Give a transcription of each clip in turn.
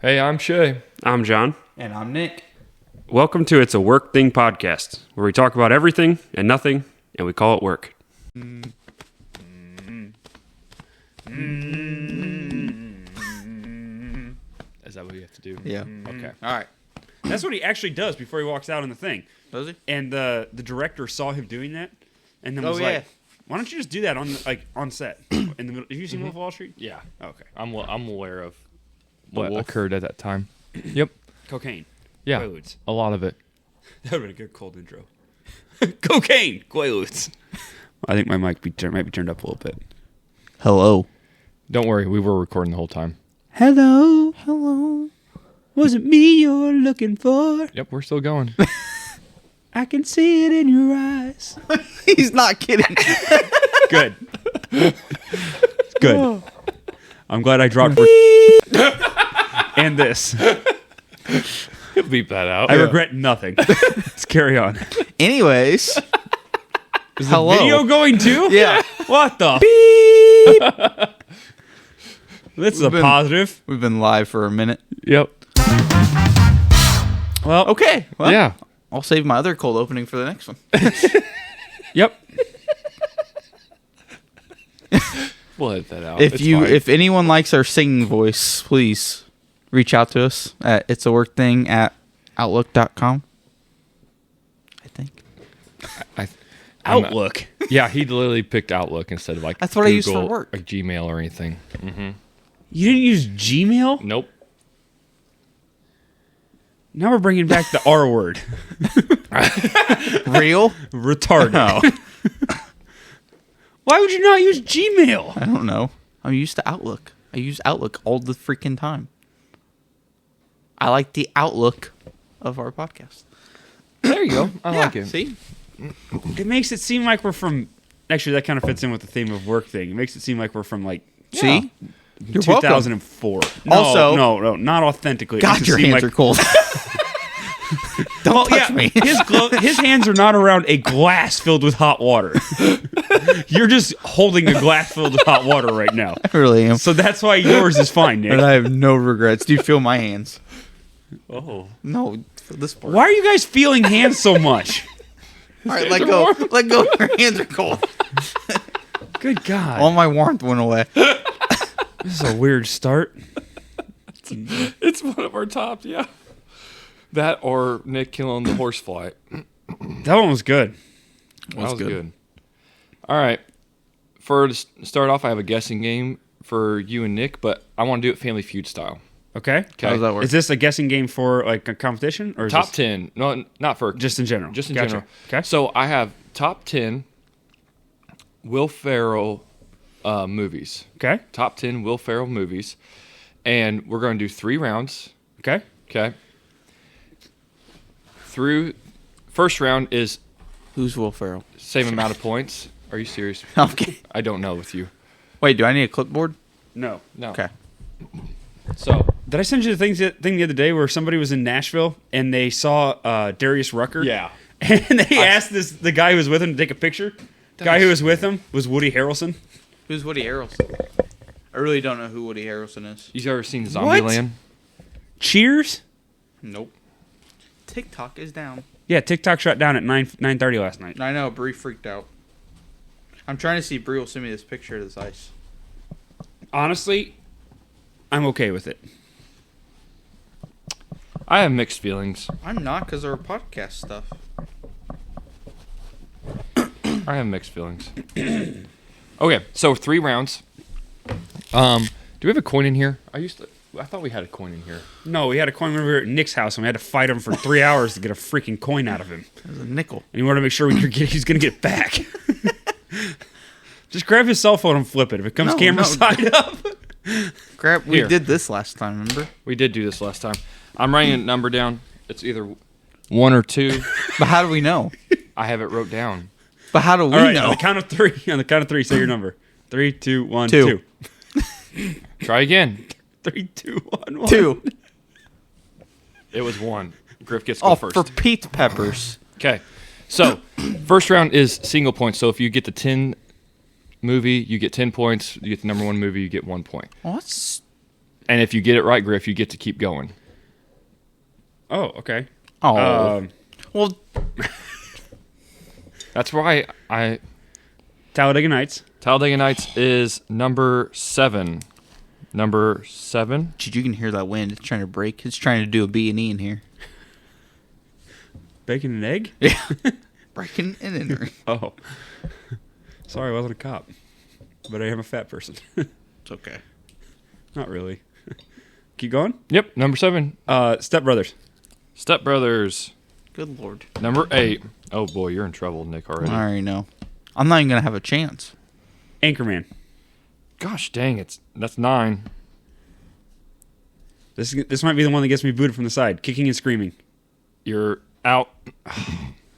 Hey, I'm Shay. I'm John. And I'm Nick. Welcome to It's a Work Thing podcast, where we talk about everything and nothing, and we call it work. Is that what you have to do? Yeah. Okay. All right. That's what he actually does before he walks out in the thing. Does he? And the director saw him doing that, and then Oh, was yeah. like, "Why don't you just do that on set in the middle?" Have you seen Wolf of Wall Street? Yeah. Oh, okay. I'm aware of The what wolf? occurred at that time. Yep. Cocaine. Yeah. Quaaludes. A lot of it. That would have been a good cold intro. Cocaine. Quaaludes. I think my mic might be turned up a little bit. Hello. Don't worry, we were recording the whole time. Hello. Hello. Was it me you're looking for? Yep, we're still going. I can see it in your eyes. He's not kidding. Good. Good. I'm glad I dropped and this. Beep that out. I regret nothing. Let's carry on. Anyways. Is Hello. the video going too? Yeah. What the beep? This is a positive. We've been live for a minute. Yep. Well, Okay. Well, Yeah. I'll save my other cold opening for the next one. Yep. We'll edit that out. If It's fine. if anyone likes our singing voice, please reach out to us at itsaworkthing@outlook.com. I think. Outlook. Yeah, he literally picked Outlook instead of like That's what I use for Google work. or Gmail or anything. You didn't use Gmail? Nope. Now we're bringing back the R word. Real? Retarded. Why would you not use Gmail? I don't know. I'm used to Outlook. I use Outlook all the freaking time. I like the outlook of our podcast. There you go. I like it. See? It makes it seem like we're from... Actually, that kind of fits in with the theme of work thing. It makes it seem like we're from, like... See? You're welcome. 2004. No, Also- no, not authentically. It God, makes it your seem hands like- are cold. Don't touch me. His hands are not around a glass filled with hot water. You're just holding a glass filled with hot water right now. I really am. So that's why yours is fine, Nick. But I have no regrets. Do you feel my hands? Oh. No, for this part. Why are you guys feeling hands so much? All right, let go. Let go. Your hands are cold. Good God. All my warmth went away. This is a weird start. It's one of our tops, yeah. That or Nick killing the horsefly. That one was good. That was good. All right. To start off, I have a guessing game for you and Nick, but I want to do it Family Feud style. Okay. How does that work? Is this a guessing game for like a competition or is Top this 10. No, not for... just in general? Just in Gotcha. general. Okay. So I have top 10 Will Ferrell movies. Okay. Top 10 Will Ferrell movies. And we're going to do 3 rounds. Okay. Okay. First round is Who's Will Ferrell? same amount of points. Are you serious? Okay. I don't know with you. Wait, do I need a clipboard? No. No. Okay. So, Did I send you the thing the other day where somebody was in Nashville and they saw Darius Rucker? yeah. And they asked the guy who was with him to take a picture. The guy who was with him was Woody Harrelson. Who's Woody Harrelson? I really don't know who Woody Harrelson is. You ever seen Zombieland? Cheers? Nope. TikTok is down. Yeah, TikTok shut down at 9:30 last night. I know, Bree freaked out. I'm trying to see if Bree will send me this picture of this ice. Honestly, I'm okay with it. I have mixed feelings. I'm not because of our podcast stuff. I have mixed feelings. Okay, so 3 rounds. Do we have a coin in here? I thought we had a coin in here. No, we had a coin when we were at Nick's house and we had to fight him for 3 hours to get a freaking coin out of him. There's a nickel. And he wanted to make sure he's going to get it back. Just grab his cell phone and flip it. If it comes camera side up. Crap, we Here. did this last time, remember? We did do this last time. I'm writing a number down. It's either 1 or 2. But how do we know? I have it wrote down. But how do we All right, know? on the count of 3. On the count of 3, say your number. 3, 2, 1, 2. 2. Try again. 3, 2, 1, 1. 2. It was 1. Griff gets to go Oh, first. for Pete Peppers. Okay. So, first round is single points. So, if you get the 10 movie, you get 10 points. You get the number 1 movie, you get 1 point. Well, that's And if you get it right, Griff, you get to keep going. Oh, okay. Oh. Well, That's why Talladega Nights. Talladega Nights is number 7. Number 7. dude, you can hear that wind. It's trying to break. It's trying to do a B&E in here. Bacon and egg? Yeah. Breaking and entering. Oh. Sorry, I wasn't a cop. But I am a fat person. It's okay. Not really. Keep going? Yep, number 7. Step Brothers. Step Brothers. Good lord. Number 8. Oh boy, you're in trouble, Nick, already. I already know. I'm not even going to have a chance. Anchorman. Gosh dang, that's 9. This might be the one that gets me booted from the side. Kicking and Screaming. You're out.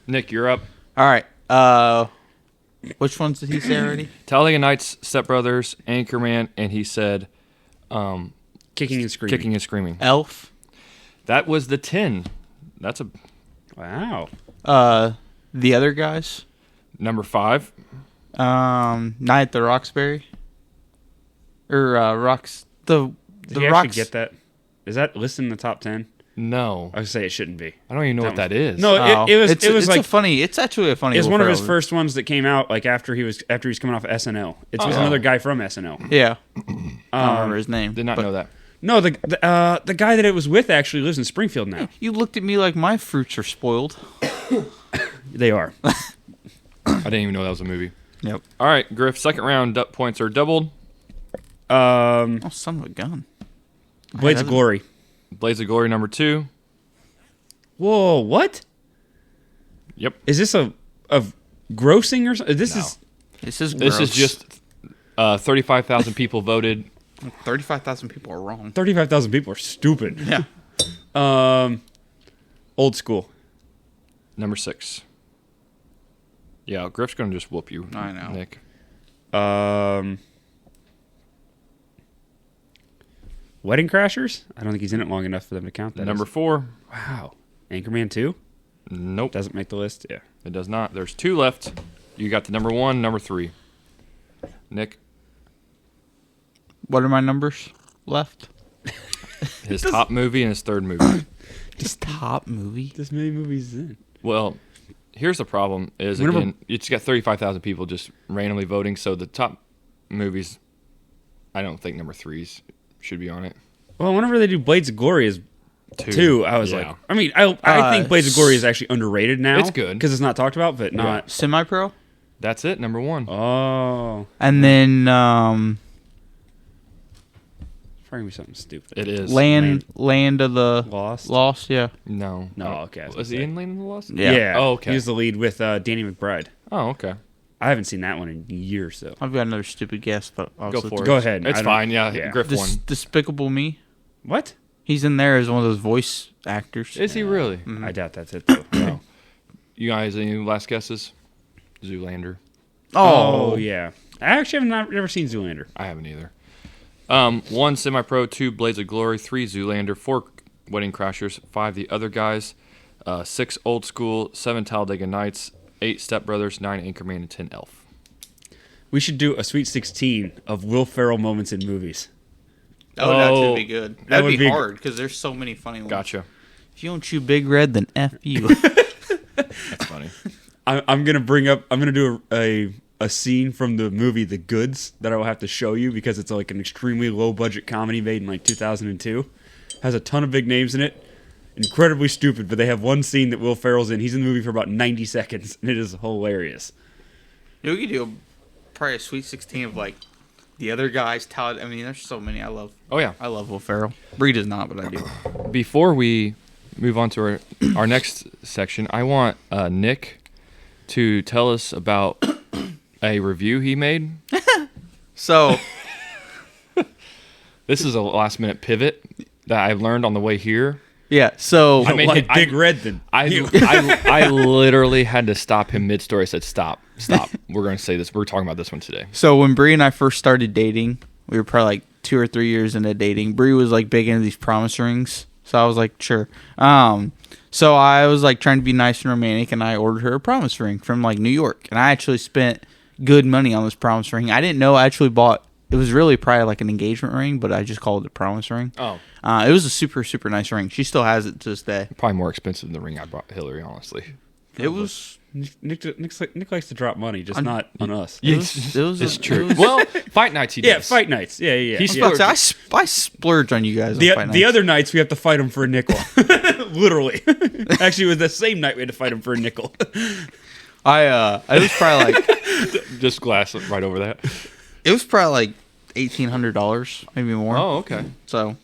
Nick, you're up. All right. Which ones did he say already? Talladega Nights, Step Brothers, Anchorman, and he said Kicking and Screaming. Kicking and Screaming. Elf. That was the 10. That's a Wow. The other guys. number 5. Night at the Roxbury. Or Rocks. The Did you Rocks. actually get that? Is that listed in the top 10? No, I would say it shouldn't be. I don't even know what that is. No, Oh. it was It's like a funny. It's actually a funny. it's Will one of his Ferrell. first ones that came out like after he was coming off of SNL. It was Oh. another guy from SNL. Yeah. I don't remember his name. Did not but know that. No, the guy that it was with actually lives in Springfield now. You looked at me like my fruits are spoiled. They are. I didn't even know that was a movie. Yep. All right, Griff, second round points are doubled. Oh, son of a gun. Blades of Glory. Blades of Glory, number 2. Whoa, what? Yep. Is this a grossing or something? This No. is This is This is gross. just 35,000 people voted. 35,000 people are wrong. 35,000 people are stupid. Yeah. Old School. Number 6. Yeah, Griff's going to just whoop you. I know. Nick. Wedding Crashers? I don't think he's in it long enough for them to count that. Number as- 4. Wow. Anchorman 2? Nope. Doesn't make the list? Yeah. It does not. There's 2 left. You got the number 1, number 3. Nick, What are my numbers left? his top movie and his third movie. Just top movie. This many movies in. Well, here's the problem is, Whenever- again, it's got 35,000 people just randomly voting, so the top movies, I don't think number 3s should be on it. Well, whenever they do Blades of Glory as 2, I was Yeah. like, I mean, I think Blades of Glory is actually underrated now. It's good. because it's not talked about, but not. Semi-pro. That's it, number 1. Oh, And then it's probably gonna be something stupid. It is. Land of the Lost? Yeah. No. No, okay. I was Was gonna he say. in Land of the Lost? Yeah. Oh, okay. He was the lead with Danny McBride. Oh, okay. I haven't seen that one in years, though. I've got another stupid guess, but Go for it. Go ahead. It's I don't- fine. Yeah, yeah. Griff won. Despicable Me. What? He's in there as one of those voice actors. Is he really? I doubt that's it, though. No. You guys, any last guesses? Zoolander. Oh, yeah. I actually have never seen Zoolander. I haven't either. 1 Semi-Pro, 2 Blades of Glory, 3 Zoolander, 4 Wedding Crashers, 5 The Other Guys, 6 Old School, 7 Talladega Nights, 8 Step Brothers, 9 Anchorman, and 10 Elf. We should do a Sweet 16 of Will Ferrell moments in movies. That would actually be good. that That'd would be be- hard because there's so many funny ones. Gotcha. If you don't chew Big Red, then F you. That's funny. I'm gonna bring up. I'm gonna do a scene from the movie The Goods that I will have to show you because it's like an extremely low budget comedy made in like 2002. Has a ton of big names in it. Incredibly stupid, but they have one scene that Will Ferrell's in. He's in the movie for about 90 seconds, and it is hilarious. We could do probably a Sweet 16 of like the other guys. I mean, there's so many. I love Will Ferrell. Bree does not, but I do. Before we move on to our next section, I want Nick to tell us about a review he made. So This is a last-minute pivot that I learned on the way here. yeah, so I mean, Like Big Red, then. I literally had to stop him mid-story. I said, stop. We're going to say this. We're talking about this one today. So when Bree and I first started dating, we were probably like 2 or 3 years into dating. Bree was like big into these promise rings, so I was like, sure. So I was like trying to be nice and romantic, and I ordered her a promise ring from like New York, and I actually spent good money on this promise ring. I didn't know I actually bought it was really probably like an engagement ring, but I just called it a promise ring. Oh, It was a super, super nice ring. She still has it to this day. probably more expensive than the ring I bought Hillary, honestly. It was. Nick likes to drop money, just not on us. It's true. Well, fight nights he does. Yeah, fight nights. Yeah. He's supposed to, I splurge on you guys. On fight The nights. other nights we have to fight him for a nickel. Literally. Actually, it was the same night we had to fight him for a nickel. I was probably like Just glass right over that. it was probably like $1,800, maybe more. Oh, okay. So,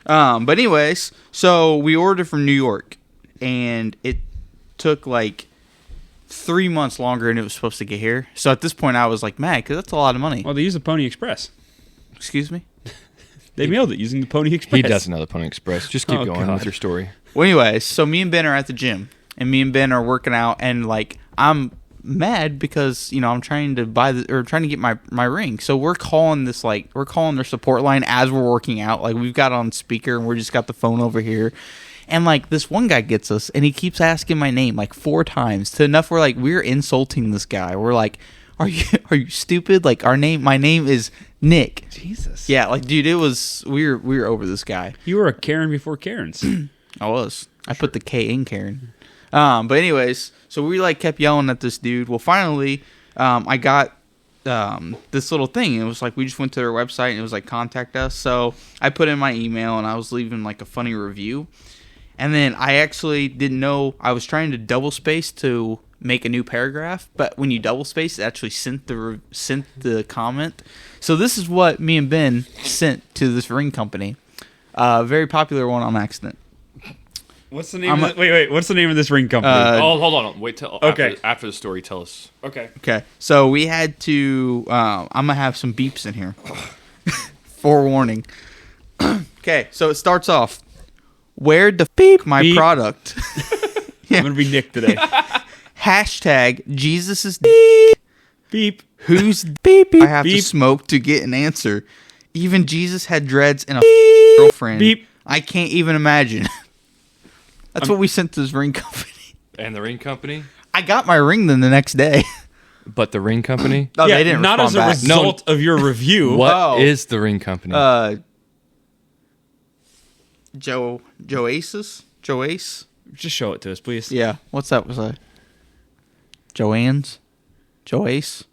but anyways, so we ordered from New York, and it took like 3 months longer than it was supposed to get here. So at this point, I was like mad because that's a lot of money. Well, they use the Pony Express. Excuse me. They mailed it using the Pony Express. He doesn't know the Pony Express. Just keep going God. with your story. Well, anyways, so me and Ben are at the gym, and me and Ben are working out, and like I'm mad because I'm trying to trying to get my ring. So we're calling their support line as we're working out. Like we've got it on speaker, and we're just got the phone over here. And like this one guy gets us, and he keeps asking my name like 4 times to enough where like we're insulting this guy. We're like, "Are you stupid? Like my name is Nick." Jesus. Yeah, like dude, it was we were over this guy. You were a Karen before Karens. I was. I put the K in Karen. But anyways, so we like kept yelling at this dude. Well, finally, I got this little thing. It was like we just went to their website and it was like contact us. So I put in my email and I was leaving like a funny review. And then I actually didn't know I was trying to double space to make a new paragraph, but when you double space, it actually sent the comment. So this is what me and Ben sent to this ring company. Very popular one on accident. What's the name? What's the name of this ring company? Hold on. Wait till after the story. Tell us. Okay. So we had to. I'm gonna have some beeps in here. Forewarning. Okay. So it starts off. Where the beep my product? Yeah. I'm gonna be Nick today. Hashtag Jesus is beep. Who's beep? I have to smoke to get an answer. Even Jesus had dreads and a girlfriend. Beep. I can't even imagine. That's what we sent to this ring company. And the ring company? I got my ring then the next day. But the ring company? Oh, they didn't not as a respond back. result of your review. What is the ring company? Joace? Just show it to us, please. Yeah. What's that? Was that Joanne's? Joace?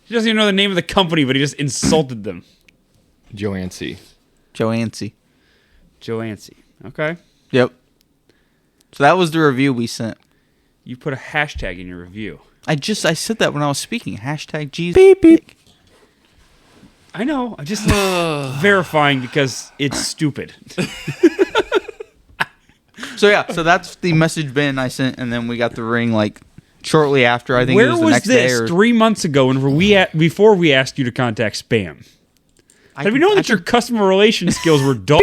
He doesn't even know the name of the company, but he just insulted them. Joancy. Joancy. Okay. Yep. So that was the review we sent. You put a hashtag in your review. I said that when I was speaking. Hashtag Jesus. Beep, beep. I know. I'm just verifying because it's stupid. So that's the message Ben and I sent, and then we got the ring like shortly after. I think Where it was the was next this day. 3 months ago before we asked you to contact spam? Had we known that your customer relation skills were dull,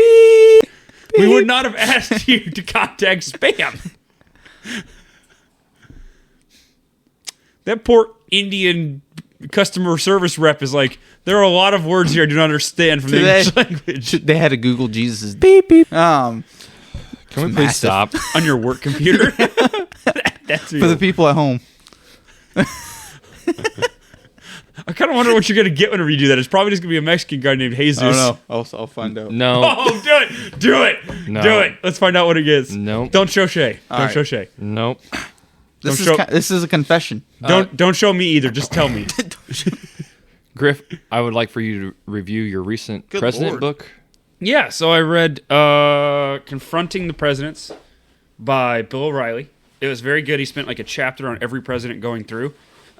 we would not have asked you to contact spam. That poor Indian customer service rep is like, there are a lot of words here I do not understand from the English language. They had to Google Jesus' beep beep. Can we please stop? On your work computer? That's for the people at home. I kind of wonder what you're going to get whenever you do that. It's probably just going to be a Mexican guy named Jesus. I don't know. I'll find out. No. Oh, do it. No. Do it. Let's find out what it is. No. Don't show Shay. Don't show Shay. Nope. This is a confession. Don't show me either. Just tell me. Griff, I would like for you to review your recent Good president Lord. book. Yeah, so I read Confronting the Presidents by Bill O'Reilly. It was very good. He spent like a chapter on every president going through.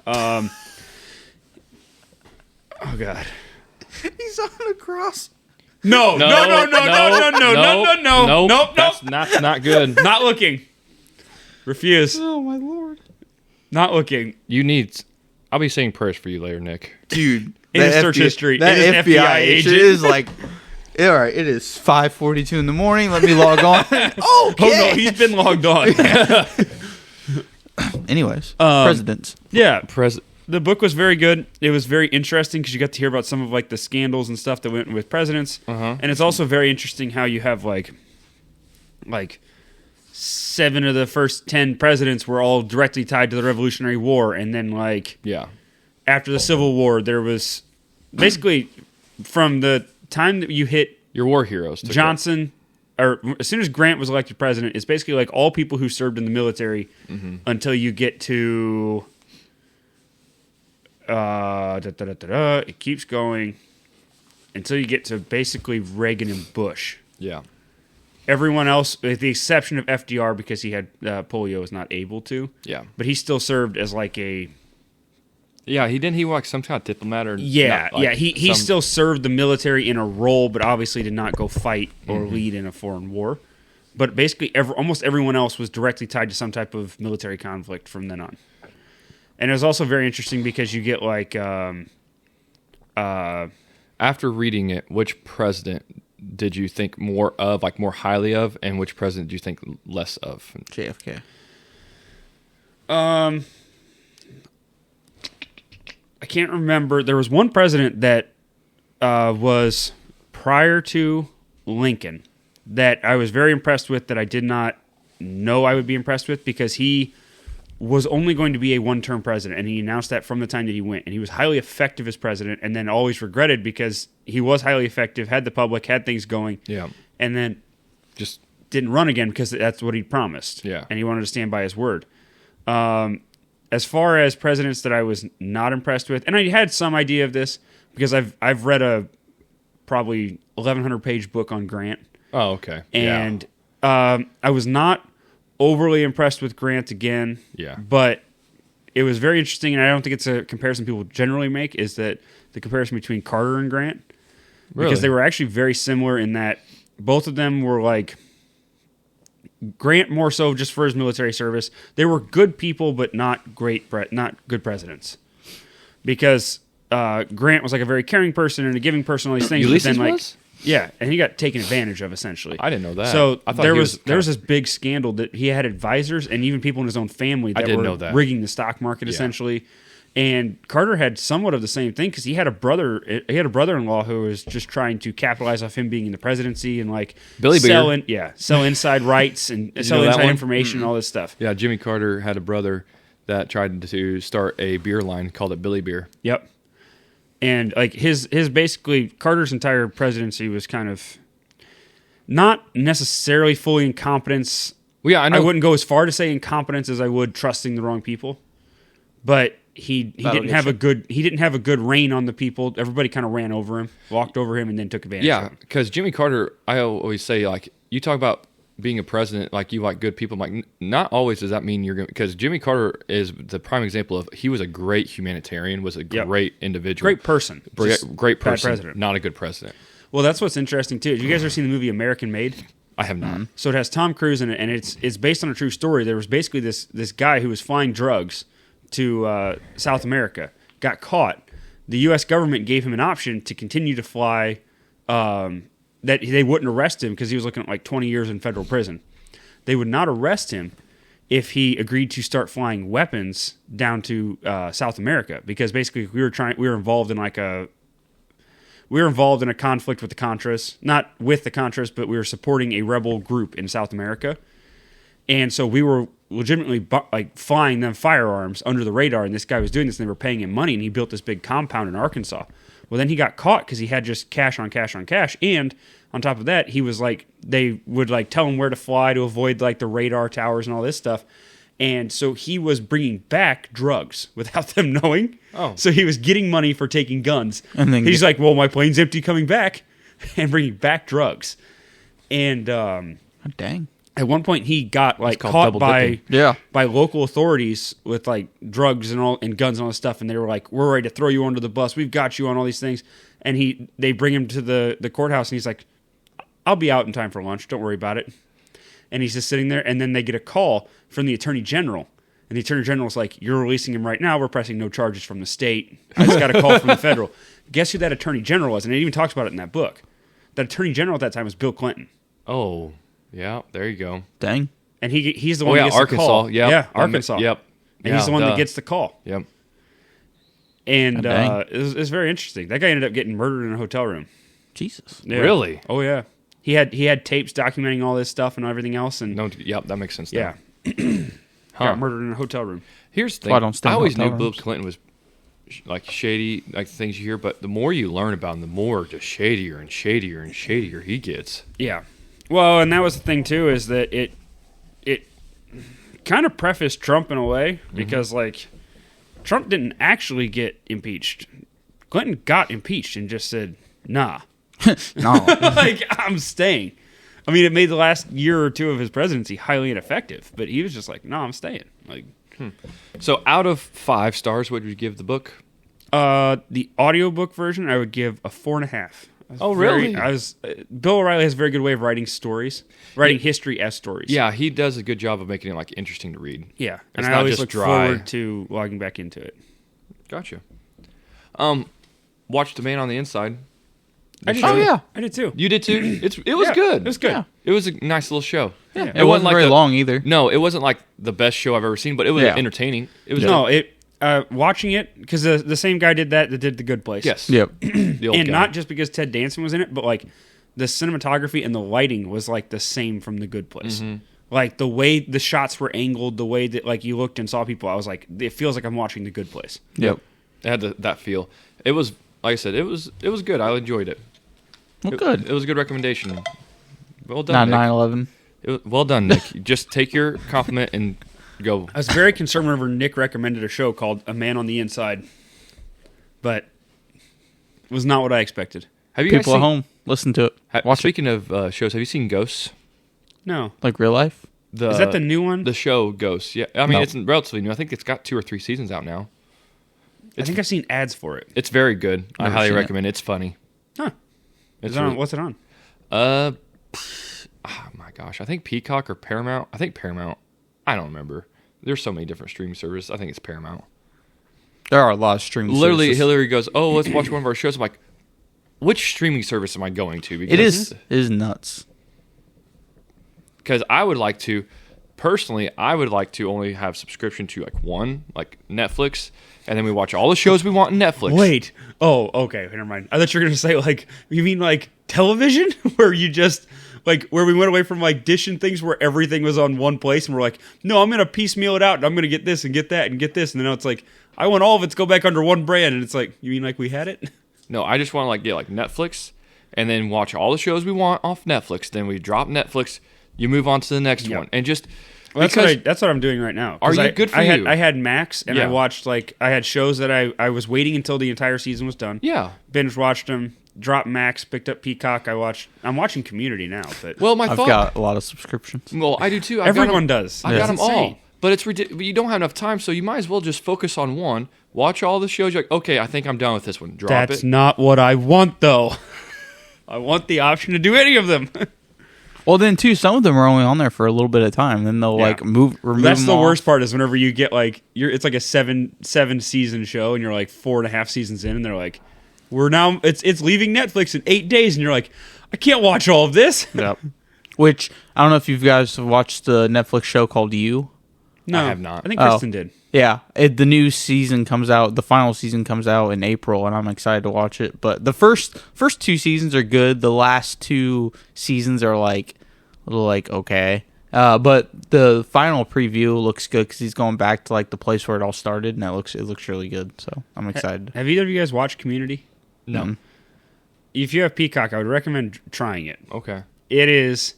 Oh, God. He's on a cross. No. Nope. That's not good. Not looking. Refuse. Oh my Lord. Not looking. I'll be saying prayers for you later, Nick. Dude. In his search history. That In his FBI agent. It is like, all right, it is 5:42 in the morning. Let me log on. Okay. Oh, no, he's been logged on. Anyways, presidents. Yeah. The book was very good. It was very interesting because you got to hear about some of like the scandals and stuff that went with presidents. Uh-huh. And it's also very interesting how you have like 7 of the first 10 presidents were all directly tied to the Revolutionary War, and then like Yeah. after the Civil War, there was basically from the time that you hit Your war heroes. took Johnson, or as soon as Grant was elected president, it's basically like all people who served in the military until you get to. It keeps going until you get to basically Reagan and Bush. it. Yeah. Everyone else, with the exception of FDR, because he had polio, was not able to. Yeah. But he still served as like a. Yeah, he like some kind of diplomat or Yeah, not, like, yeah. He some- still served the military in a role, but obviously did not go fight or lead in a foreign war. But basically, almost everyone else was directly tied to some type of military conflict from then on. And it was also very interesting because you get like. After reading it, which president did you think more of, like more highly of, and which president do you think less of? JFK. I can't remember. There was one president that was prior to Lincoln that I was very impressed with that I did not know I would be impressed with because he was only going to be a one-term president, and he announced that from the time that he went. And he was highly effective as president, and then always regretted because he was highly effective, had the public, had things going, Yeah. and then Just didn't run again because that's what he promised. Yeah. And he wanted to stand by his word. As far as presidents that I was not impressed with, and I had some idea of this because I've read a probably 1,100-page book on Grant, oh, okay. and I was not overly impressed with Grant again. Yeah. But it was very interesting, and I don't think it's a comparison people generally make, is that the comparison between Carter and Grant. Really? Because they were actually very similar in that both of them were like Grant more so just for his military service. They were good people, but not good presidents. Because Grant was like a very caring person and a giving person, all these things. Ulysses but then, like, was? Yeah, and he got taken advantage of essentially. I didn't know that. So I thought there he was kinda- this big scandal that he had advisors and even people in his own family that didn't were know that. rigging the stock market essentially. And Carter had somewhat of the same thing because he had a brother. He had a brother-in-law who was just trying to capitalize off him being in the presidency and like Billy Beer. sell inside rights and sell know that inside one? information and all this stuff. Yeah, Jimmy Carter had a brother that tried to start a beer line, called it Billy Beer. Yep. And like his basically Carter's entire presidency was kind of not necessarily fully incompetence. Well, yeah, I know. I wouldn't go as far to say incompetence as I would trusting the wrong people, but he didn't have a good reign on the people. Everybody kind of ran over him, walked over him, and then took advantage. Yeah, of him. because Jimmy Carter, I always say, like, you talk about being a president, like you like good people. I'm like, not always does that mean you're going to, because Jimmy Carter is the prime example of, he was a great humanitarian, was a great individual. Great person, just Great bad person, president. not a good president. Well, that's what's interesting too. Have you guys ever seen the movie American Made? I have not. So it has Tom Cruise in it, and it's based on a true story. There was basically this guy who was flying drugs to South America, got caught. The U.S. government gave him an option to continue to fly, that they wouldn't arrest him because he was looking at like 20 years in federal prison. They would not arrest him if he agreed to start flying weapons down to South America because basically we were involved in a conflict with the Contras, not with the Contras, but we were supporting a rebel group in South America. And so we were legitimately flying them firearms under the radar, and this guy was doing this, and they were paying him money, and he built this big compound in Arkansas. Well, then he got caught because he had just cash on cash on cash, and on top of that, he was like, they would like tell him where to fly to avoid like the radar towers and all this stuff. And so he was bringing back drugs without them knowing. Oh. So he was getting money for taking guns. And then he's like, well, my plane's empty coming back, and bringing back drugs. And Oh, dang. at one point he got like called caught double by dipping. Yeah. by local authorities with like drugs and guns and all this stuff, and they were like, we're ready to throw you under the bus. We've got you on all these things. And they bring him to the courthouse, and he's like, I'll be out in time for lunch. Don't worry about it. And he's just sitting there, and then they get a call from the Attorney General. And the Attorney General's like, you're releasing him right now. We're pressing no charges from the state. I just got a call from the federal. Guess who that Attorney General was? And it even talks about it in that book. That Attorney General at that time was Bill Clinton. Oh, yeah, there you go. Dang. And he's the one that gets Arkansas. the call. Yep. Yeah, Arkansas. Yep. And he's the one duh. that gets the call. Yep. And dang. it was very interesting. That guy ended up getting murdered in a hotel room. Jesus. Yeah. Really? Oh, yeah. He had tapes documenting all this stuff and everything else. And No, yep, that makes sense. Now. yeah, Huh. got murdered in a hotel room. Here's the thing. Why don't stay I in always knew hotel Bill rooms? Clinton was like shady, like things you hear, but the more you learn about him, the more just shadier and shadier and shadier he gets. Yeah. Well, and that was the thing too, is that it kind of prefaced Trump in a way, because like Trump didn't actually get impeached. Clinton got impeached and just said, "Nah, No. like I'm staying." I mean, it made the last year or two of his presidency highly ineffective, but he was just like, "No, I'm staying." Like, So out of 5 stars, what would you give the book? the audiobook version, I would give a 4.5. Oh, really? Bill O'Reilly has a very good way of writing stories, writing history as stories. Yeah, he does a good job of making it like interesting to read. Yeah, and It's I not always just look dry. forward to logging back into it. Gotcha. Watched The Man on the Inside. I did Oh, too. yeah. I did too. You did too? It was Yeah, good. It was good. Yeah. It was a nice little show. Yeah. It wasn't very long either. No, it wasn't like the best show I've ever seen, but it was Yeah. entertaining. It was No, watching it, because the same guy did The Good Place. yes. Yep. The old And guy. not just because Ted Danson was in it, but like the cinematography and the lighting was like the same from The Good Place. Like the way the shots were angled, the way that like you looked and saw people, I was like, it feels like I'm watching The Good Place. Yep. It had that feel. It was, like I said, it was good. I enjoyed it. Well, good. It was a good recommendation. Well done, Not Nick. 9/11. Well done, Nick. Just take your compliment and go. I was very concerned whenever Nick recommended a show called A Man on the Inside, but it was not what I expected. Have you guys People seen, at home, listen to it. Watch it. Speaking of shows, have you seen Ghosts? No. Like real life. Is that the new one? The show Ghosts. Yeah, I mean No. it's relatively new. I think it's got 2 or 3 seasons out now. I think I've seen ads for it. It's very good. I Never highly seen it. recommend it. It's funny. Huh. It's Is it on, really- what's it on? oh my gosh, I think Peacock or Paramount. I think Paramount. I don't remember. There's so many different streaming services. I think it's Paramount. There are a lot of streaming Literally, services. Hillary goes, "Oh, let's watch one of our shows." I'm like, "Which streaming service am I going to?" It is nuts. Because I would like to, personally, I would like to only have subscription to like one, like Netflix, and then we watch all the shows we want on Netflix. Wait. Oh, okay. Never mind. I thought you were going to say, like, you mean like television? Where you just, like, where we went away from like Dish and things where everything was on one place and we're like, no, I'm going to piecemeal it out and I'm going to get this and get that and get this. And then now it's like, I want all of it to go back under one brand. And it's like, you mean like we had it? No, I just want to like get like Netflix, and then watch all the shows we want off Netflix. Then we drop Netflix, you move on to the next Yep. one, and just Well, because that's what I'm doing right now. Are 'Cause you- good for I you. had Max and I Yeah. watched like I had shows that I was waiting until the entire season was done. yeah. Binge watched them. Dropped Max. Picked up Peacock. I'm watching Community now. But Well, my I've thought. got a lot of subscriptions. Well, I do too. I've everyone got 'em- does. I got It's them all, insane. but it's you don't have enough time, so you might as well just focus on one. Watch all the shows. You're like, okay, I think I'm done with this one. Drop That's it. not what I want, though. I want the option to do any of them. Well, then too, some of them are only on there for a little bit of time. Then they'll Yeah. like remove. That's them the off. worst part is whenever you get like it's like a seven season show and you're like 4.5 seasons in and they're like, it's leaving Netflix in 8 days and you're like, I can't watch all of this. Yep. Which I don't know if you guys have watched the Netflix show called You. No, I have not. I think Oh. Kristen did. Yeah, the new season comes out. The final season comes out in April, and I'm excited to watch it. But the first 2 seasons are good. The last 2 seasons are like a little like okay. But the final preview looks good because he's going back to like the place where it all started, and it looks really good. So I'm excited. Have either of you guys watched Community? No. Mhm. If you have Peacock, I would recommend trying it. Okay. It is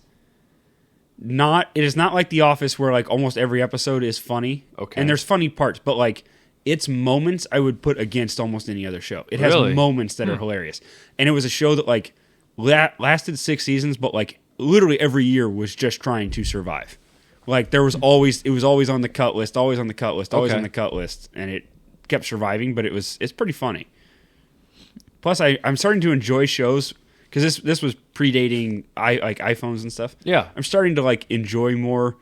not like The Office where like almost every episode is funny. Okay. And there's funny parts, but like its moments I would put against almost any other show. It has Really? moments that are hilarious. And it was a show that like lasted 6 seasons, but like literally every year was just trying to survive. Like it was always on the cut list, always on the cut list, always Okay. on the cut list, and it kept surviving, but it's pretty funny. Plus I'm starting to enjoy shows because this was predating iPhones and stuff. Yeah. I'm starting to like enjoy more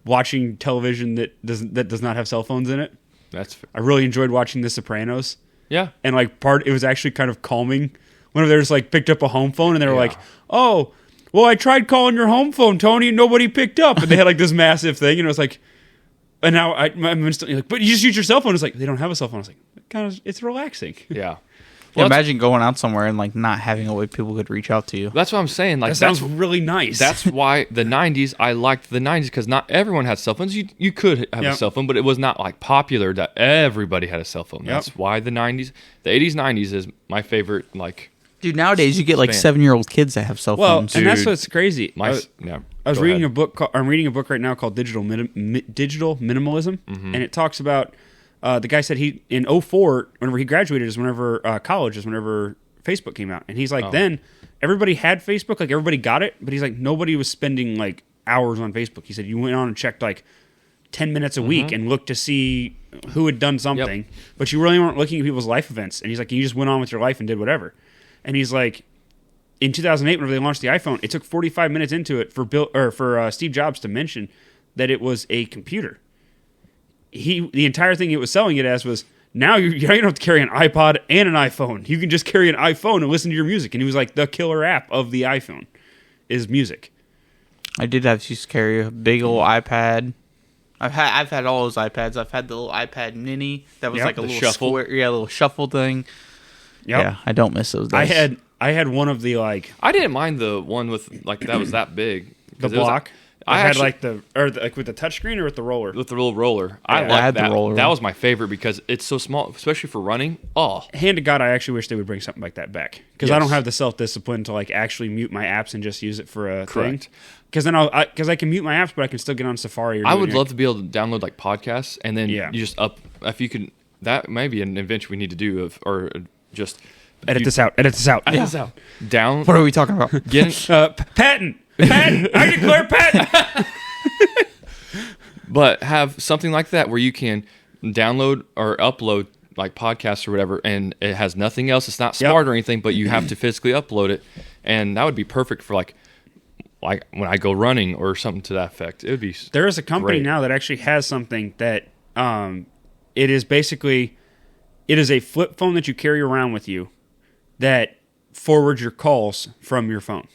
watching television that does not have cell phones in it. That's I really enjoyed watching The Sopranos, yeah. and like it was actually kind of calming whenever they just like picked up a home phone and they were Yeah. like, "Oh, well, I tried calling your home phone, Tony, and nobody picked up." And they had like this massive thing, and it was like, and now I'm instantly like, "But you just use your cell phone." It's like they don't have a cell phone. I was like, it's relaxing. Yeah. Well, imagine going out somewhere and like not having a way people could reach out to you. That's what I'm saying. Like That sounds really nice. That's why the 90s, I liked the 90s because not everyone had cell phones. You could have a cell phone, but it was not like popular that everybody had a cell phone. Yep. That's why the 90s, the 80s, 90s is my favorite. Like, Dude, nowadays you get like Span. 7-year-old kids that have cell well, phones. and that's Dude. what's crazy. my I was go reading ahead. a book. I'm reading a book right now called Digital Minimalism, and it talks about the guy said he in '04, whenever he graduated, is whenever college is whenever Facebook came out, and he's like, then everybody had Facebook, like everybody got it, but he's like nobody was spending like hours on Facebook. He said you went on and checked like 10 minutes a week and looked to see who had done something, but you really weren't looking at people's life events. And he's like, you just went on with your life and did whatever. And he's like, in 2008, whenever they launched the iPhone, it took 45 minutes into it for Steve Jobs to mention that it was a computer. The entire thing it was selling it as was, now you don't have to carry an iPod and an iPhone. You can just carry an iPhone and listen to your music. And he was like, the killer app of the iPhone is music. I did have to carry a big old iPad. I've had all those iPads. I've had the little iPad Mini that was like a the little shuffle. square, a little shuffle thing. Yep. Yeah, I don't miss those days. I had one of the like I didn't mind the one with like that was that big. the 'Cause it was- block. I I had actually- like like with the touchscreen or with the roller. with the little roller. I Yeah. like I had the that. roller That one. was my favorite because it's so small, especially for running. Oh, Hand to God, I actually wish they would bring something like that back because I Yes. don't have the self discipline to like actually mute my apps and just use it for a Correct. thing. Because then because I can mute my apps, but I can still get on Safari. Or I do would it. love to be able to download like podcasts and then Yeah. you just if you could. That may be an invention we need to do or just edit this out. Edit this out. Edit this out. Down. What are we talking about? Getting, Patent. I declare patent. but have something like that where you can download or upload like podcasts or whatever, and it has nothing else. It's not smart or anything, but you have to physically upload it, and that would be perfect for like when I go running or something to that effect. It would be. There is a company great. now that actually has something that it is basically it is a flip phone that you carry around with you that forwards your calls from your phone.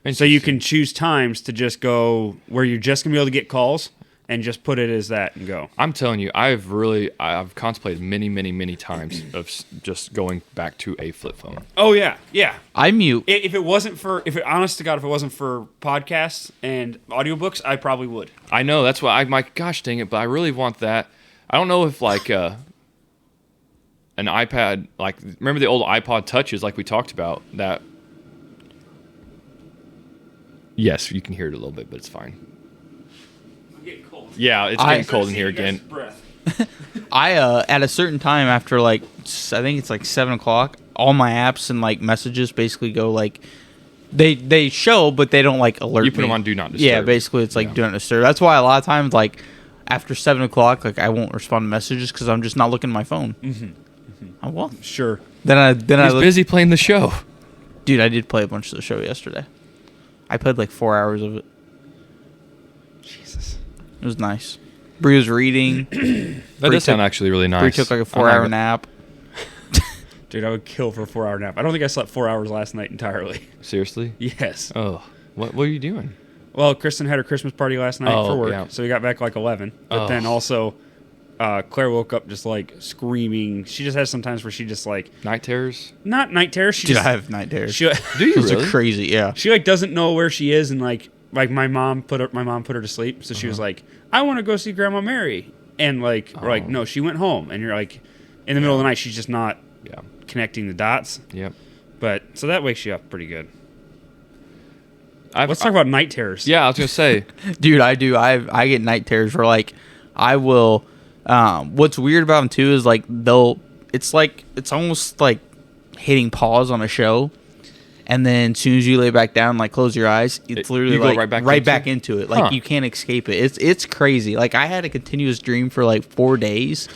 And so you can choose times to just go where you're just gonna be able to get calls and just put it as that and go. I'm telling you, I've contemplated many times of just going back to a flip phone. Oh yeah, yeah. I mute. If it honest to God, if it wasn't for podcasts and audiobooks, I probably would. I know that's why gosh dang it, but I really want that. I don't know if like an iPad, like remember the old iPod touches like we talked about that. Yes, you can hear it a little bit, but it's fine. I'm getting cold. Yeah, it's getting cold in here again. I at a certain time after like I think it's like 7:00, all my apps and like messages basically go like they show, but they don't like alert. You put me. them on Do Not Disturb. Yeah, basically it's like do not disturb. That's why a lot of times like after 7:00, like I won't respond to messages because I'm just not looking at my phone. Oh, well, Sure. then I He's busy playing the show. Dude, I did play a bunch of the show yesterday. I played like 4 hours of it. Jesus. It was nice. Bree was reading. That does sound actually really nice. Bree took like a 4-hour nap. Dude, I would kill for a 4-hour nap. I don't think I slept 4 hours last night entirely. Seriously? Yes. Oh, what are you doing? Well, Kristen had her Christmas party last night for work, yeah. so we got back like 11. But then also, Claire woke up just like screaming. She just has some times where she just like Night terrors? not night terrors. She Dude, just, I have night terrors. She, Do you Those really? are crazy, yeah. she like doesn't know where she is, and like my mom put her to sleep, so she was like, "I want to go see Grandma Mary," and like we're like, "No, she went home," and you're like, in the middle of the night, she's just not connecting the dots. Yep. But so that wakes you up pretty good. Let's Let's talk about night terrors. Yeah, I was gonna say. Dude, I do. I get night terrors where like I will. What's weird about them too is like it's almost like hitting pause on a show, and then as soon as you lay back down, like close your eyes, it's literally you go like right back back into it. Like you can't escape it. It's crazy. Like I had a continuous dream for like 4 days.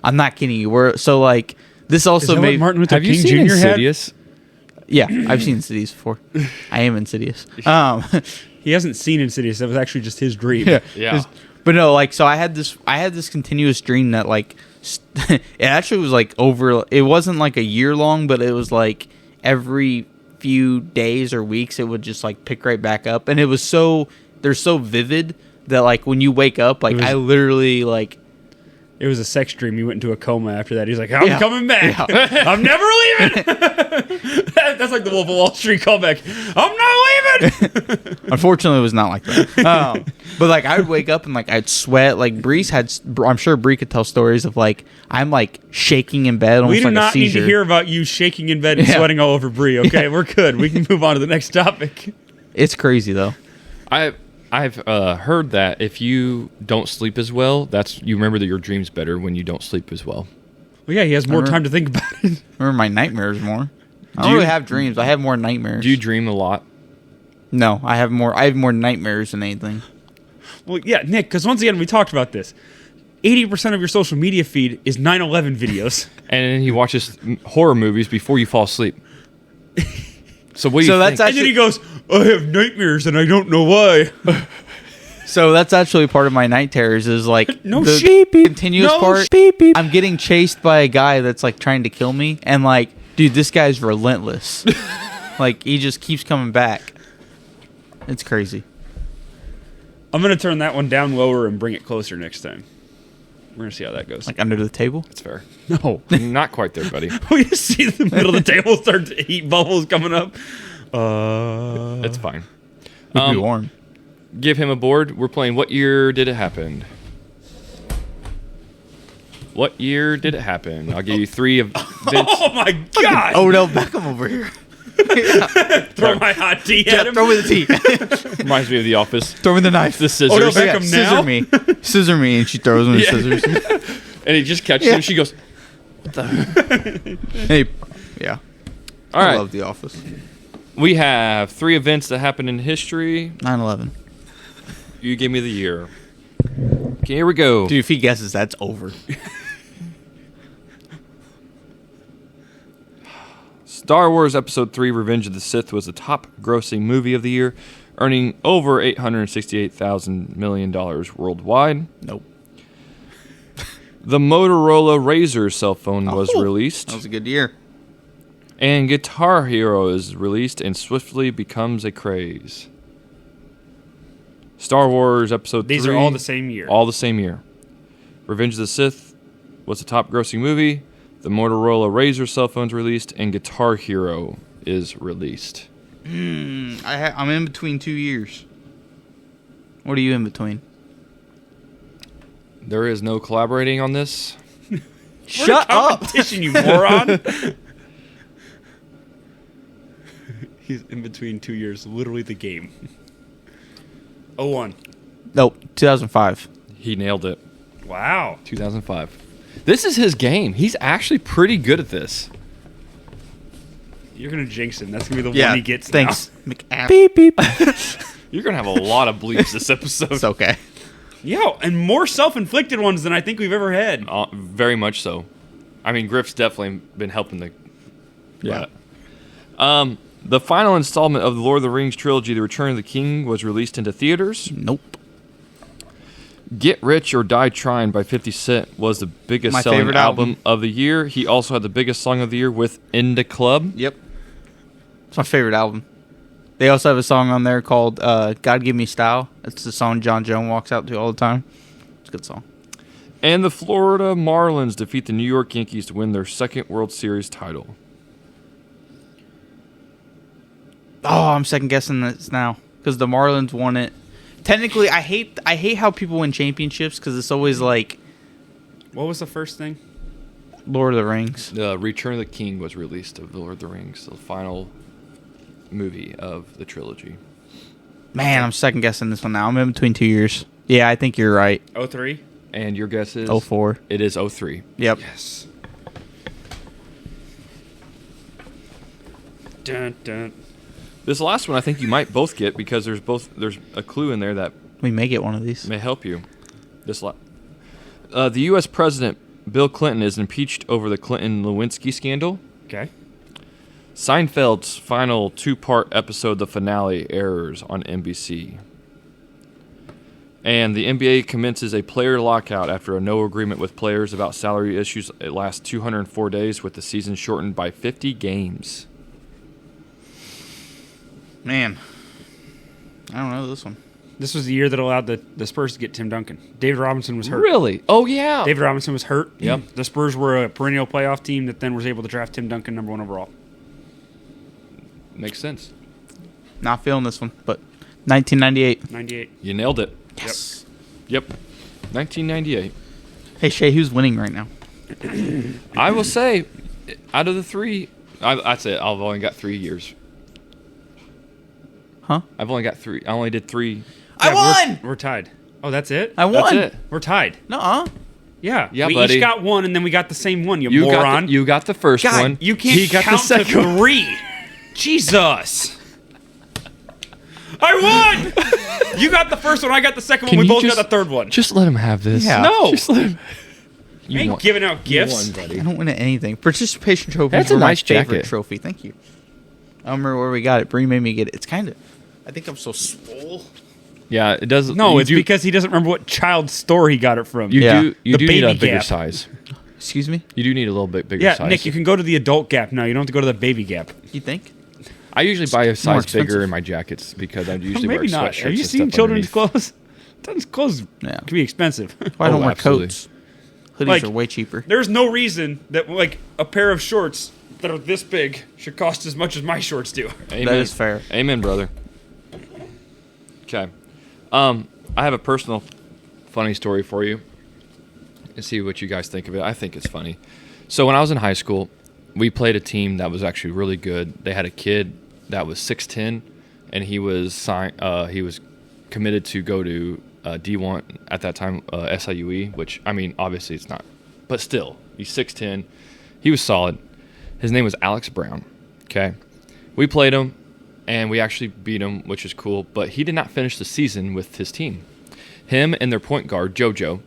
I'm not kidding you. So like this also Is that what made Martin Luther Have you King seen Jr. had? Insidious? Yeah, I've seen Insidious before. I am Insidious. He hasn't seen Insidious. That was actually just his dream. Yeah. But no, like so I had this continuous dream that like it actually was like over. It wasn't like a year long, but it was like every few days or weeks it would just like pick right back up, and it was they're so vivid that like when you wake up, like I literally like It was a sex dream. He went into a coma after that. He's like, I'm Yeah. coming back. I'm never leaving. That's like the Wolf of Wall Street callback. I'm not leaving. Unfortunately, it was not like that. But like, I would wake up and like I'd sweat. Like Breeze had, I'm sure Bree could tell stories of like I'm like shaking in bed, almost We do like a not need seizure. to hear about you shaking in bed and Yeah. sweating all over Bree, okay? We're good. We can move on to the next topic. It's crazy though. I've heard that if you don't sleep as well, you remember that your dream's better when you don't sleep as well. Well, yeah, he has more time to think about it. Remember my nightmares more. I Do don't you- really have dreams. I have more nightmares. Do you dream a lot? No, I have more. I have more nightmares than anything. Well, yeah, Nick, because once again, we talked about this. 80% of your social media feed is 9/11 videos. And then he watches horror movies before you fall asleep. So what do you So think? that's And then he goes, I have nightmares and I don't know why. So that's actually part of my night terrors. Is like No the shit. continuous No part. shit. I'm getting chased by a guy that's like trying to kill me, and like, dude, this guy's relentless. Like he just keeps coming back. It's crazy. I'm going to turn that one down lower and bring it closer next time. We're going to see how that goes. Like under the table. That's fair. No. Not quite there, buddy. We just see the middle of the table start to heat bubbles coming up. That's fine. Would be warm. Give him a board. We're playing What Year Did It Happen? What year did it happen? I'll give you three of Vince. Oh my God! Oh no, Beckham over here. Throw my hot tea at him. Throw me the tea. Reminds me of The Office. Throw me the knife. The scissors. Oh, no, Beckham now? Scissor me. Scissor me, and she throws me the Yeah. scissors. And he just catches him. She goes, Hey, yeah. all I right. love The Office. We have three events that happened in history. 9/11. You give me the year. Okay, here we go. Dude, if he guesses, that's over. Star Wars Episode 3 Revenge of the Sith was the top grossing movie of the year, earning over $868 million worldwide. Nope. The Motorola Razr cell phone was Oh, released. That was a good year. And Guitar Hero is released and swiftly becomes a craze. Star Wars Episode 3. These are all the same year. All the same year. Revenge of the Sith was the top grossing movie. The Motorola Razr cell phone's released. And Guitar Hero is released. I'm in between 2 years. What are you in between? There is no collaborating on this. Shut up! Competition, you moron. He's in between 2 years. Literally the game. 01. Nope, 2005. He nailed it. Wow. 2005. This is his game. He's actually pretty good at this. You're going to jinx him. That's going to be the one he gets Thanks. now. Beep, beep. You're going to have a lot of bleeps this episode. It's okay. Yeah, and more self-inflicted ones than I think we've ever had. Very much so. I mean, Griff's definitely been helping the... Yeah. The final installment of the Lord of the Rings trilogy, The Return of the King, was released into theaters. Nope. Get Rich or Die Trying by 50 Cent was the biggest My selling favorite album album. of the year. He also had the biggest song of the year with In the Club. Yep. It's my favorite album. They also have a song on there called God Give Me Style. It's the song John Jones walks out to all the time. It's a good song. And the Florida Marlins defeat the New York Yankees to win their second World Series title. Oh, I'm second guessing this now because the Marlins won it. Technically, I hate how people win championships because it's always like What was the first thing? Lord of the Rings. The Return of the King was released of the Lord of the Rings, the final movie of the trilogy. Man, I'm second guessing this one now. I'm in between 2 years. Yeah, I think you're right. 03? And your guess is? 04. It is 03. Yep. Yes. Dun, dun. This last one I think you might both get because there's a clue in there that We may get one of these. may help you. The U.S. President Bill Clinton is impeached over the Clinton-Lewinsky scandal. Okay. Seinfeld's final two-part episode, the finale, airs on NBC. And the NBA commences a player lockout after a no agreement with players about salary issues. It lasts 204 days with the season shortened by 50 games. Man, I don't know this one. This was the year that allowed the Spurs to get Tim Duncan. David Robinson was hurt. Really? Oh yeah. David Robinson was hurt. Yep. The Spurs were a perennial playoff team that then was able to draft Tim Duncan number 1 overall. Makes sense. Not feeling this one, but 1998. 98. You nailed it. Yes. Yep. 1998. Hey Shay, who's winning right now? I will say, out of the three, I'd say I've only got 3 years. Huh? I've only got 3. I only did 3. I won. We're tied. Oh, that's it? I won. That's it. We're tied. Nuh-uh. Yeah. Yeah, we buddy. each got one, and then we got the same one, you You moron. got the first God, one. you can't He got count the second to 3. Jesus. I won! You got the first one, I got the second Can one, we you both just- got the third one. Just let him have this. Yeah. No. Just let him. I You ain't won. giving out You gifts. won, buddy. I don't win at anything. Participation trophies That's a were my nice favorite jacket. trophy. Thank you. I don't remember where we got it. Bree made me get it. It's kind of... I think I'm so swole. Yeah, it doesn't. No, you it's do, because he doesn't remember what child store he got it from. you Yeah. do. You The do need a baby bigger gap. size. Excuse me? You do need a little bit bigger Yeah, size. Nick, you can go to the adult Gap now. You don't have to go to the baby Gap. You think? I usually buy a more size bigger expensive. in my jackets because I usually Maybe wear not. sweatshirts. Are you and seeing stuff children's underneath. clothes? Children's clothes Yeah. can be expensive. Why don't Oh, wear absolutely. coats? Hoodies Like- are way cheaper. There's no reason that like a pair of shorts that are this big should cost as much as my shorts do. Amen. That is fair. Amen, brother. Okay. I have a personal funny story for you. And see what you guys think of it. I think it's funny. So when I was in high school, we played a team that was actually really good. They had a kid that was 6'10", and he was committed to go to D1 at that time, SIUE, which, I mean, obviously it's not. But still, he's 6'10". He was solid. His name was Alex Brown. Okay. We played him, and we actually beat him, which is cool. But he did not finish the season with his team. Him and their point guard, JoJo.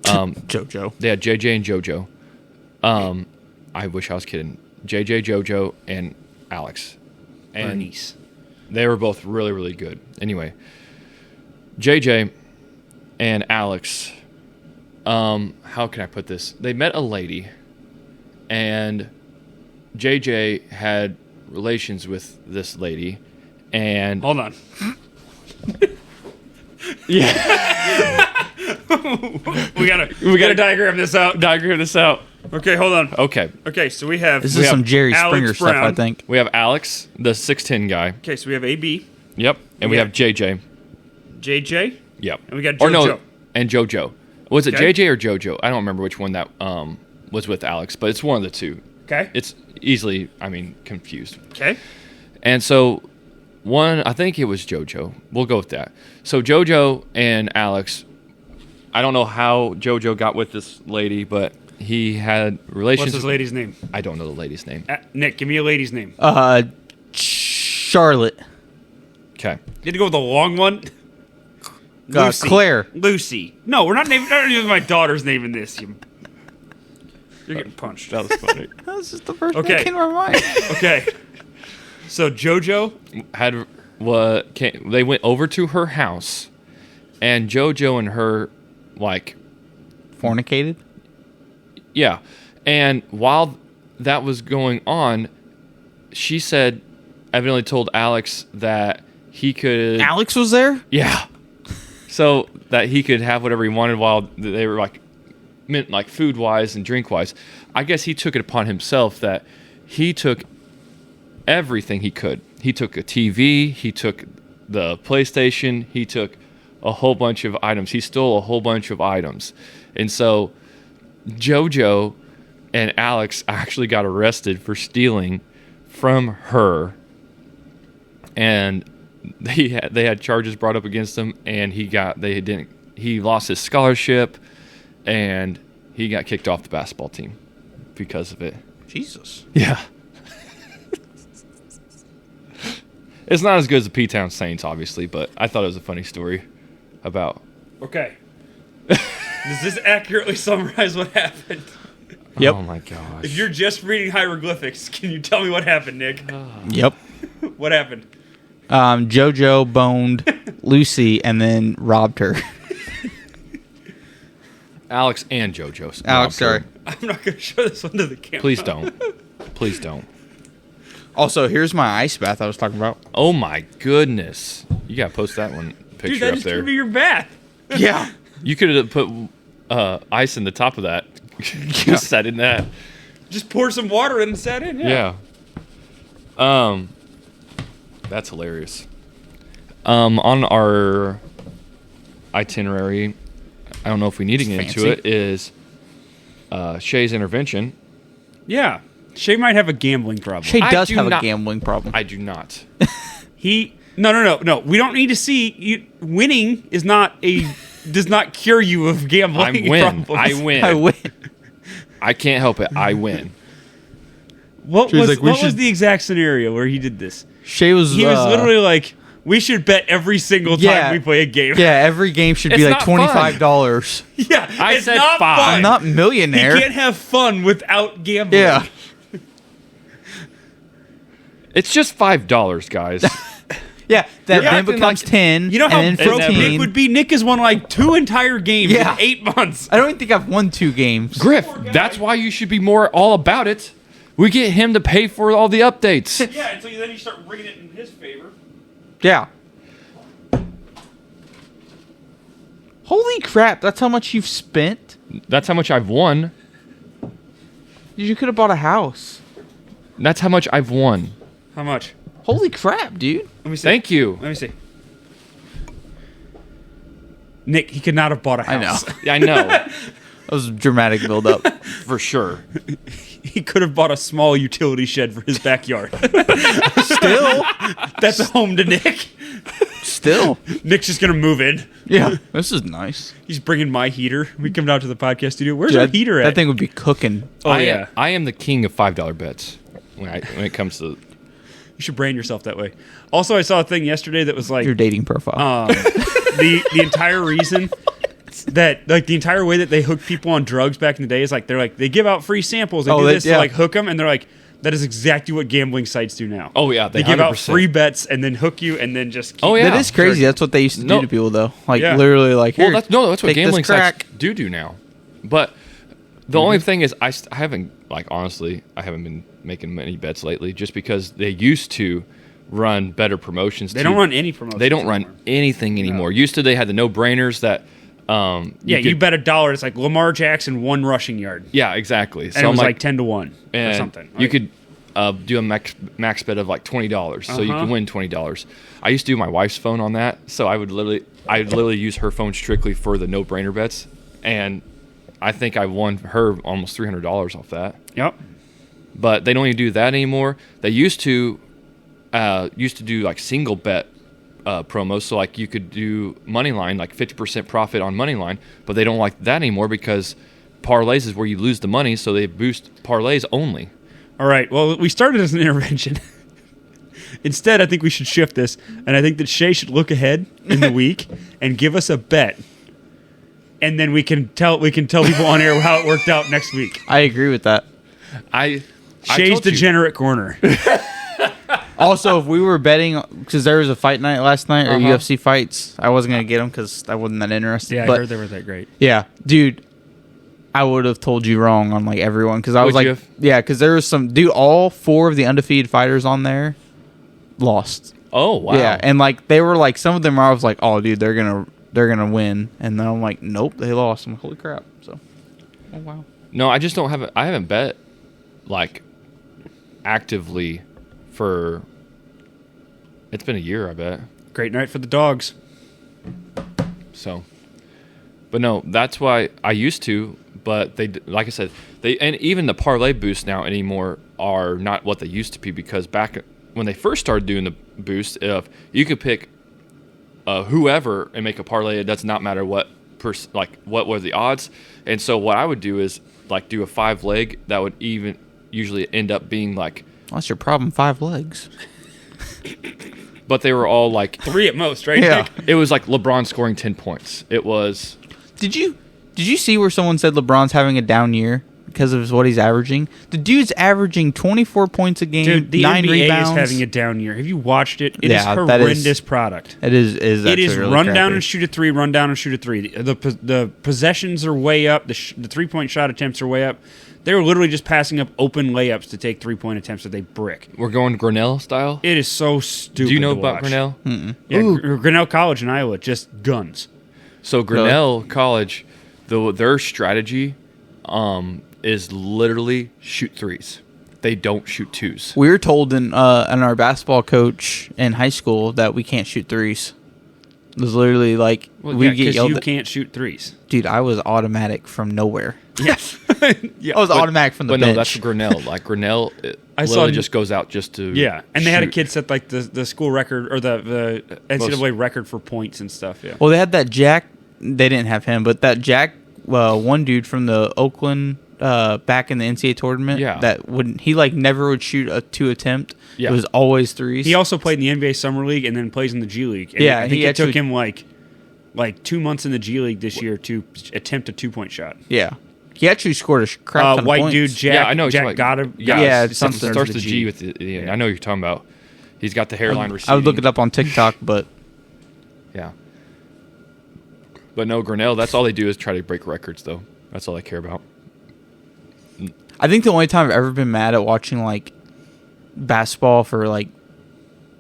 JoJo. They had JJ and JoJo. I wish I was kidding. JJ, JoJo, and Alex. And Bernice. they were both really, really good. Anyway, JJ and Alex, how can I put this? They met a lady, and JJ had relations with this lady, and Hold on. we gotta diagram this out. diagram this out. Okay, hold on. Okay, Okay, so we have This We is have some Jerry Alex Springer stuff, Brown. I think. we have Alex, the 6'10" guy. Okay, so we have AB, Yep, and we We have have- JJ. JJ, Yep, and we got or JoJo. no, and JoJo. Was it Okay. JJ or JoJo? I don't remember which one that was with Alex, but it's one of the two. Okay. It's easily, confused. Okay. And so I think it was JoJo. We'll go with that. So JoJo and Alex, I don't know how JoJo got with this lady, but he had relations. What's his lady's name? I don't know the lady's name. Nick, give me a lady's name. Charlotte. Okay. You had to go with the long one. Claire. Lucy. No, we're not naming my daughter's name in this. You're getting punched. That was funny. That was just the first Okay. thing that came to my mind. Okay. So JoJo. They went over to her house, and JoJo and her, Fornicated? yeah. And while that was going on, she said, evidently told Alex that he could. Alex was there? Yeah. So that he could have whatever he wanted while they were meant food wise and drink wise. I guess he took it upon himself that he took everything he could. He took a TV, he took the PlayStation, he took a whole bunch of items. He stole a whole bunch of items. And so JoJo and Alex actually got arrested for stealing from her. And they had charges brought up against him, and he lost his scholarship, and he got kicked off the basketball team because of it. Jesus. Yeah. It's not as good as the P-Town Saints, obviously, but I thought it was a funny story about. Okay. Does this accurately summarize what happened? Yep. Oh my gosh. If you're just reading hieroglyphics, can you tell me what happened, Nick? Yep. What happened? JoJo boned Lucy and then robbed her. Alex and JoJo. Alex, sorry. I'm not going to show this one to the camera. Please don't. Please don't. Also, here's my ice bath I was talking about. Oh my goodness. You gotta post that one picture Dude, that up just there. could be your bath. Yeah. You could have put ice in the top of that. Just sat in that. Just pour some water in and set in. Yeah. That's hilarious. On our itinerary, I don't know if we need to get into it, is Shay's intervention. Yeah. Shay might have a gambling problem. Shay does do have not- a gambling problem. I do not. No. We don't need to see. Winning is not does not cure you of gambling I win. problems. I win. I win. I can't help it. I win. What She was was like, we what was should- the exact scenario where he did this? Shay was. He was literally like, "We should bet every single time Yeah. we play a game." Yeah, every game should It's be like not fun. $25. Yeah, I it's said not 5. fun. I'm not He millionaire. can't have fun without gambling. Yeah. It's just $5, guys. Yeah, that You're then acting becomes like- 10. You know how and then broke 15. Nick would be? Nick has won like 2 entire games Yeah. in 8 months. I don't even think I've won 2 games. Griff, that's why you should be more all about it. We get him to pay for all the updates. Yeah, until then you start bringing it in his favor. Yeah. Holy crap, that's how much you've spent? That's how much I've won. You could have bought a house. That's how much I've won. How much? Holy crap, dude. Let me see. Thank you. Let me see. Nick, he could not have bought a I know. house. Yeah, I know. That was a dramatic build up. For sure. He could have bought a small utility shed for his backyard. Still. That's a home to Nick. Still. Nick's just gonna move in. Yeah. This is nice. He's bringing my heater. We come down to the podcast studio. Where's Dude, our that- heater at? That thing would be cooking. Oh I yeah. I am the king of $5 bets when it comes to. You should brand yourself that way. Also, I saw a thing yesterday that was like Your dating profile. the entire reason that like the entire way that they hook people on drugs back in the day is like they give out free samples. They Oh, do they- this yeah. to like hook them, and they're like that is exactly what gambling sites do now. Oh yeah, They give out 100%. free bets and then hook you and then just keep Oh, yeah. that is crazy. jerking. That's what they used to No. do to people, though. Like, Yeah. literally, like, Well, here, that's what take this gambling sites crack. do now. But the only thing is, I haven't honestly, I haven't been making many bets lately, just because they used to run better promotions. They don't run any promotions. They don't run anymore. anything anymore. Used to, they had the no-brainers that. Yeah, you could- bet $1. It's like Lamar Jackson 1 rushing yard, Yeah, exactly. and it was like 10-1 or and something. You Like, could do a max bet of like $20, so you Uh-huh. can win $20. I used to do my wife's phone on that, so I would literally use her phone strictly for the no-brainer bets, and I think I won her almost $300 off that. Yep. But they don't even do that anymore. They used to do like single bet promos, so like you could do money line, like 50% profit on money line, but they don't like that anymore because parlays is where you lose the money, so they boost parlays only. All right. Well, we started as an intervention. Instead, I think we should shift this, and I think that Shay should look ahead in the week and give us a bet, and then we can tell people on air how it worked out next week. I agree with that. I Shay's told you. degenerate corner. Also, if we were betting, because there was a fight night last night, or Uh-huh. UFC fights, I wasn't going to get them because I wasn't that interested. Yeah, I but, heard they were that great. yeah, dude, I would have told you wrong on like everyone because I was Would like, you have? yeah, because there was some dude. All 4 of the undefeated fighters on there lost. Oh wow! Yeah, and like they were like some of them. I was like, oh, dude, they're gonna win, and then I'm like, nope, they lost. I'm like, holy crap! So, oh wow. No, I just don't have. I haven't bet like actively for. It's been a year, I bet. Great night for the dogs. So, but no, that's why I used to. But they, like I said, and even the parlay boosts now anymore are not what they used to be, because back when they first started doing the boost, if you could pick whoever and make a parlay, it does not matter what what were the odds. And so what I would do is like do a 5-leg that would even usually end up being like, What's your problem? 5 legs. but they were all like 3 at most, right? Yeah. Nick? it was like LeBron scoring 10 points. It was Did you see where someone said LeBron's having a down year? because of what he's averaging. The dude's averaging 24 points a game, Dude, the 9 NBA rebounds. is having a down year. Have you watched it? It is Yeah, that horrendous product. It is It is really run down crappy. and shoot a three, run down and shoot a three. The possessions are way up. The 3-point shot attempts are way up. They're literally just passing up open layups to take 3-point attempts that they brick. We're going Grinnell style. It is so stupid. Do you know to about watch. Grinnell? Yeah, Grinnell College in Iowa, just guns. So Grinnell College, their strategy is literally shoot threes. They don't shoot twos. We were told in our basketball coach in high school that we can't shoot threes. It was literally like we'd get yelled you at. can't shoot threes. Dude, I was automatic from nowhere. Yes. I was automatic from the But bench. no, that's Grinnell. Like Grinnell, it I saw- literally just goes out just to Yeah, and they had a shoot. kid set like the school record or the NCAA record for points and stuff. Yeah. Well, they had that Jack. They didn't have him, but that Jack, one dude from the Oakland back in the NCAA tournament. Yeah. That wouldn't. He like never would shoot a 2 attempt. Yeah. It was always threes. He also played in the NBA Summer League and then plays in the G League. And Yeah, I think he it took actually- him like 2 months in the G League this year to attempt a 2-point shot. Yeah. He actually scored a crap ton of White points. dude Jack. Yeah, I know. Jack Gotta. Yeah, it's something something starts with with the G G. with the end. I know what you're talking about. He's got the hairline receding. I would look it up on TikTok, but Yeah. But no, Grinnell, that's all they do is try to break records, though. That's all I care about. I think the only time I've ever been mad at watching like basketball for like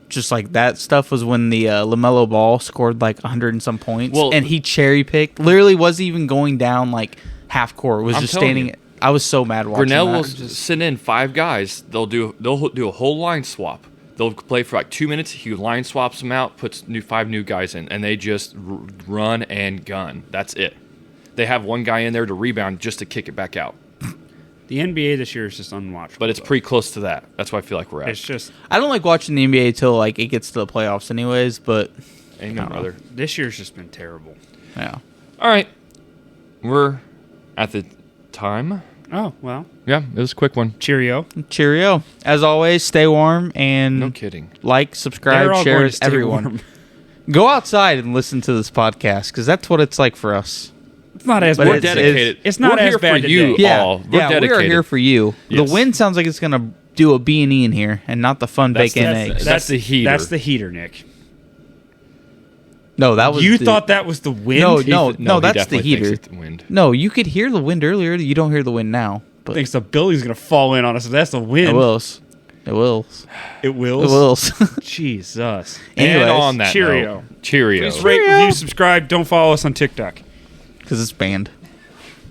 just like that stuff was when the LaMelo Ball scored like 100 and some points, Well- and he cherry picked. Literally, wasn't even going down like half court. Was I'm just telling standing. you. I was so mad watching Grinnell that. will Just- send in 5 guys. They'll do a whole line swap. They'll play for like 2 minutes. He line swaps them out, puts 5 new guys in, and they just run and gun. That's it. They have one guy in there to rebound just to kick it back out. The NBA this year is just unwatchable. But it's though. pretty close to that. That's why I feel like we're at. It's just I don't like watching the NBA till like it gets to the playoffs, anyways. But Amen, brother. this year's just been terrible. yeah, All right. We're at the time. Oh well, Yeah, it was a quick one. cheerio. cheerio. As always, stay warm and No kidding. like, subscribe, They're all share going with to stay everyone. warm. Go outside and listen to this podcast because that's what it's like for us. It's not as But We're bad. it's- dedicated. It's not We're as here bad for you today. all. We're yeah, we are dedicated. here for you. Yes. The wind sounds like it's gonna do a B&E in here, and not the fun That's- bacon that's- eggs. That's the heater. That's the heater, Nick. No, that was You the- thought that was the wind? No, He- no, he that's the definitely heater. thinks it's the wind. No, you could hear the wind earlier. You don't hear the wind now. But Thinks the building's gonna fall in on us. If that's the wind. it will. It will. It will. It will. Jesus. Anyways, and on that cheerio. note, cheerio. Please rate, review, subscribe. Don't follow us on TikTok. because it's banned.